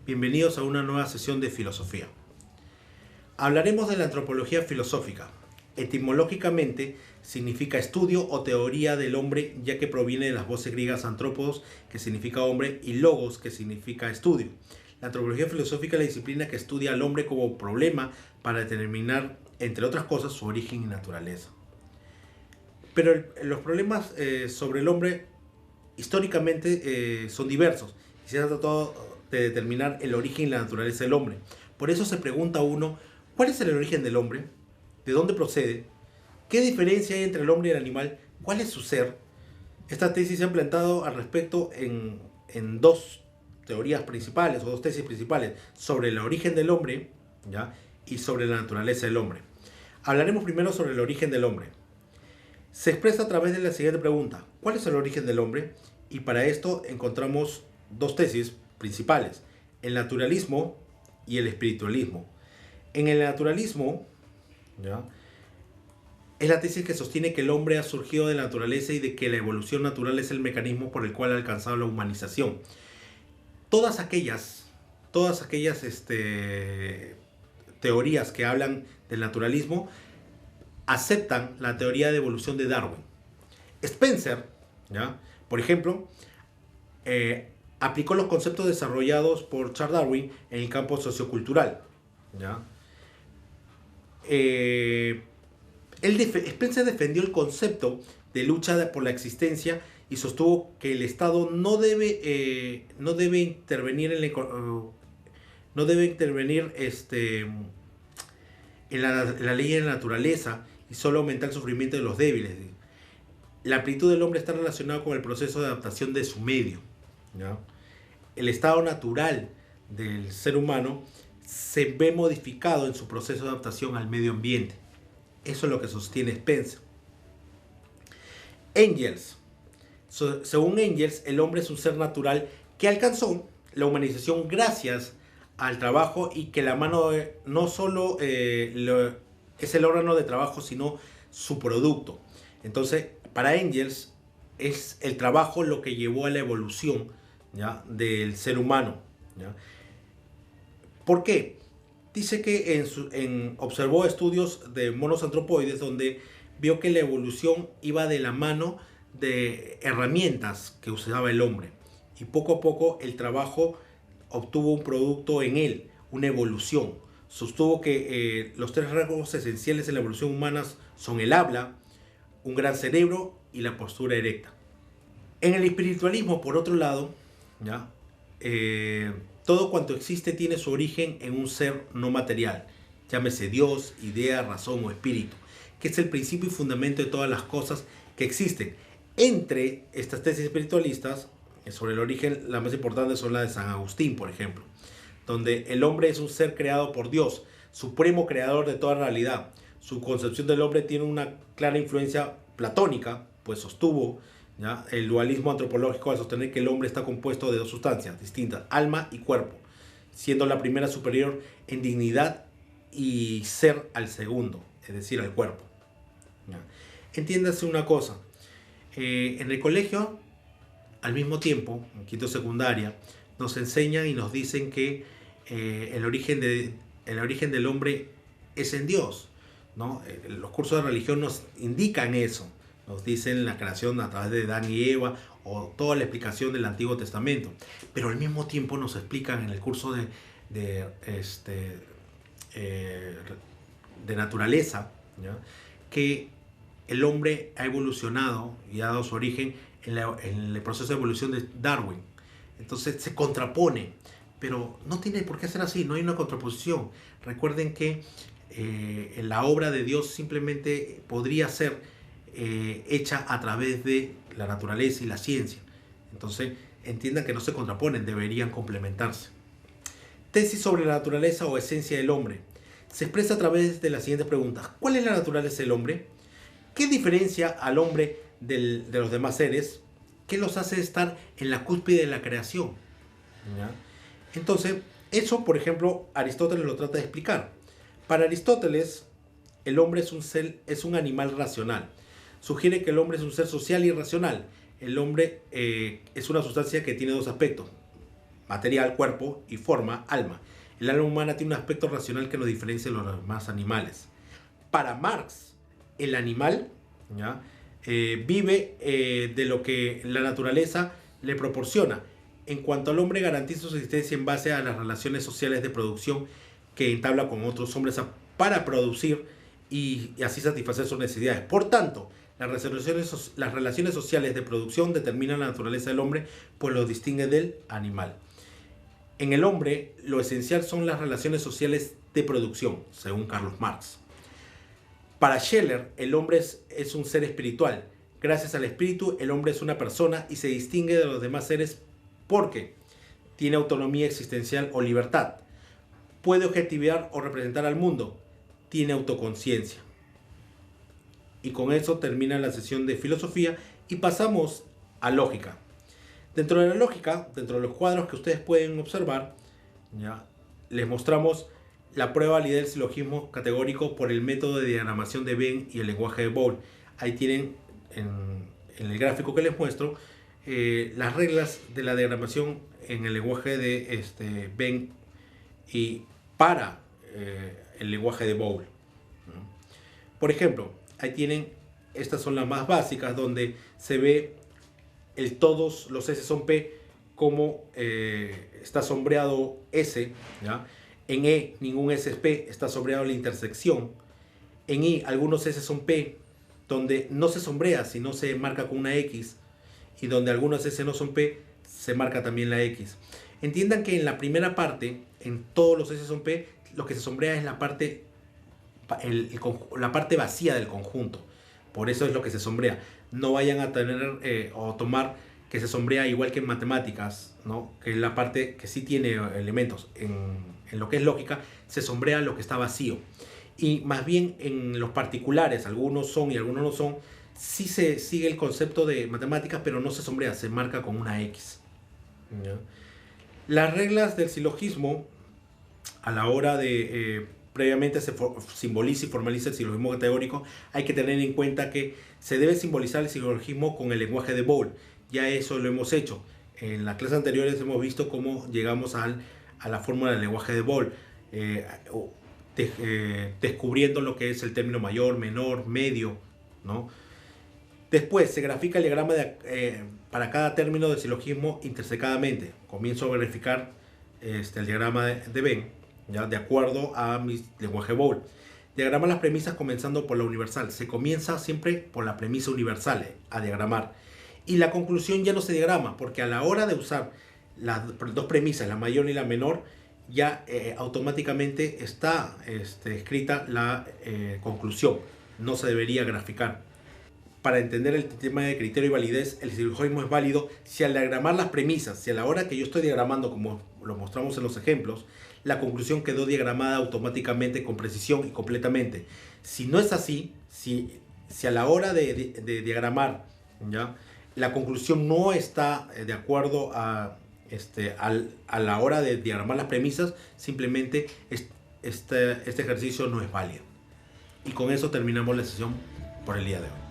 Bienvenidos a una nueva sesión de filosofía. Hablaremos de la antropología filosófica. Etimológicamente significa estudio o teoría del hombre, ya que proviene de las voces griegas antropos, que significa hombre, y logos, que significa estudio. La antropología filosófica es la disciplina que estudia al hombre como problema para determinar, entre otras cosas, su origen y naturaleza. Pero los problemas sobre el hombre históricamente son diversos y se ha tratado de determinar el origen y la naturaleza del hombre. Por eso se pregunta uno, ¿cuál es el origen del hombre? ¿De dónde procede? ¿Qué diferencia hay entre el hombre y el animal? ¿Cuál es su ser? Esta tesis se ha planteado al respecto en dos teorías principales o dos tesis principales sobre el origen del hombre, ¿ya? Y sobre la naturaleza del hombre. Hablaremos primero sobre el origen del hombre. Se expresa a través de la siguiente pregunta: ¿cuál es el origen del hombre? Y para esto encontramos dos tesis principales: el naturalismo y el espiritualismo. En el naturalismo, ¿ya?, es la tesis que sostiene que el hombre ha surgido de la naturaleza y de que la evolución natural es el mecanismo por el cual ha alcanzado la humanización. Todas aquellas teorías que hablan del naturalismo aceptan la teoría de evolución de Darwin. Spencer, ¿ya?, por ejemplo, aplicó los conceptos desarrollados por Charles Darwin en el campo sociocultural, ¿ya? Spencer defendió el concepto de lucha por la existencia y sostuvo que el Estado no debe intervenir en la ley de la naturaleza y solo aumentar el sufrimiento de los débiles. La amplitud del hombre está relacionada con el proceso de adaptación de su medio, ¿ya? El estado natural del ser humano se ve modificado en su proceso de adaptación al medio ambiente. Eso es lo que sostiene Spencer. Engels. Según Engels, el hombre es un ser natural que alcanzó la humanización gracias al trabajo y que la mano no solo es el órgano de trabajo, sino su producto. Entonces, para Engels es el trabajo lo que llevó a la evolución, ¿ya?, del ser humano, ¿ya? ¿Por qué? Dice que observó estudios de monos antropoides donde vio que la evolución iba de la mano de herramientas que usaba el hombre. Y poco a poco el trabajo obtuvo un producto en él, una evolución. Sostuvo que los tres rasgos esenciales en la evolución humana son el habla, un gran cerebro y la postura erecta. En el espiritualismo, por otro lado, ¿ya?, todo cuanto existe tiene su origen en un ser no material, llámese Dios, idea, razón o espíritu, que es el principio y fundamento de todas las cosas que existen. Entre estas tesis espiritualistas, sobre el origen, las más importantes son las de San Agustín, por ejemplo, donde el hombre es un ser creado por Dios, supremo creador de toda realidad. Su concepción del hombre tiene una clara influencia platónica, pues sostuvo, ¿ya?, el dualismo antropológico al sostener que el hombre está compuesto de dos sustancias distintas, alma y cuerpo, siendo la primera superior en dignidad y ser al segundo, es decir, al cuerpo, ¿ya? Entiéndase una cosa, en el colegio, al mismo tiempo, en quinto secundaria, nos enseñan y nos dicen que el origen del hombre es en Dios, ¿no? Los cursos de religión nos indican eso. Nos dicen la creación a través de Adán y Eva o toda la explicación del Antiguo Testamento. Pero al mismo tiempo nos explican en el curso de naturaleza, ¿ya?, que el hombre ha evolucionado y ha dado su origen en el proceso de evolución de Darwin. Entonces se contrapone, pero no tiene por qué ser así, no hay una contraposición. Recuerden que la obra de Dios simplemente podría ser hecha a través de la naturaleza y la ciencia. Entonces entiendan que no se contraponen, deberían complementarse. Tesis sobre la naturaleza o esencia del hombre. Se expresa a través de las siguientes preguntas: ¿cuál es la naturaleza del hombre? ¿Qué diferencia al hombre de los demás seres? ¿Qué los hace estar en la cúspide de la creación? ¿Ya? Entonces, eso, por ejemplo, Aristóteles lo trata de explicar. Para Aristóteles, el hombre es un animal racional. Sugiere que el hombre es un ser social y racional. El hombre es una sustancia que tiene dos aspectos: material, cuerpo, y forma, alma. El alma humana tiene un aspecto racional que nos diferencia de los demás animales. Para Marx, el animal, ¿ya? Vive de lo que la naturaleza le proporciona. En cuanto al hombre, garantiza su existencia en base a las relaciones sociales de producción que entabla con otros hombres para producir y así satisfacer sus necesidades. Por tanto, las relaciones sociales de producción determinan la naturaleza del hombre, pues lo distingue del animal. En el hombre, lo esencial son las relaciones sociales de producción, según Carlos Marx. Para Scheler, el hombre es un ser espiritual. Gracias al espíritu, el hombre es una persona y se distingue de los demás seres porque tiene autonomía existencial o libertad. Puede objetivar o representar al mundo. Tiene autoconciencia. Y con eso termina la sesión de filosofía y pasamos a lógica. Dentro de la lógica, dentro de los cuadros que ustedes pueden observar, ¿ya? Les mostramos la prueba de validez del silogismo categórico por el método de diagramación de Venn y el lenguaje de Boole. Ahí tienen en el gráfico que les muestro las reglas de la diagramación en el lenguaje de Venn y para el lenguaje de Boole. Por ejemplo, ahí tienen, estas son las más básicas, donde se ve todos los S son P como está sombreado S, ¿ya? En E ningún S es P, está sombreado la intersección. En I algunos S son P, donde no se sombrea, sino se marca con una X, y donde algunos S no son P, se marca también la X. Entiendan que en la primera parte, en todos los S son P, lo que se sombrea es la parte vacía del conjunto. Por eso es lo que se sombrea. No vayan a tener o tomar que se sombrea igual que en matemáticas, ¿no? Que es la parte que sí tiene elementos. En lo que es lógica, se sombrea lo que está vacío. Y más bien en los particulares, algunos son y algunos no son, sí se sigue el concepto de matemáticas, pero no se sombrea, se marca con una X. ¿Ya? Las reglas del silogismo, a la hora de previamente se simboliza y formaliza el silogismo categórico, hay que tener en cuenta que se debe simbolizar el silogismo con el lenguaje de Boole. Ya eso lo hemos hecho. En las clases anteriores hemos visto cómo llegamos a la fórmula del lenguaje de Boole, descubriendo lo que es el término mayor, menor, medio, ¿no? Después se grafica el diagrama para cada término del silogismo intersecadamente. Comienzo a verificar el diagrama de Venn, ¿ya? De acuerdo a mi lenguaje Boole. Diagrama las premisas comenzando por la universal. Se comienza siempre por la premisa universal a diagramar. Y la conclusión ya no se diagrama, porque a la hora de usar las dos premisas, la mayor y la menor, ya automáticamente está escrita la conclusión. No se debería graficar. Para entender el tema de criterio y validez, el silogismo es válido si al diagramar las premisas, si a la hora que yo estoy diagramando, como lo mostramos en los ejemplos, la conclusión quedó diagramada automáticamente con precisión y completamente. Si no es así, si a la hora de diagramar, ¿ya?, la conclusión no está de acuerdo a la hora de diagramar las premisas, simplemente este ejercicio no es válido. Y con eso terminamos la sesión por el día de hoy.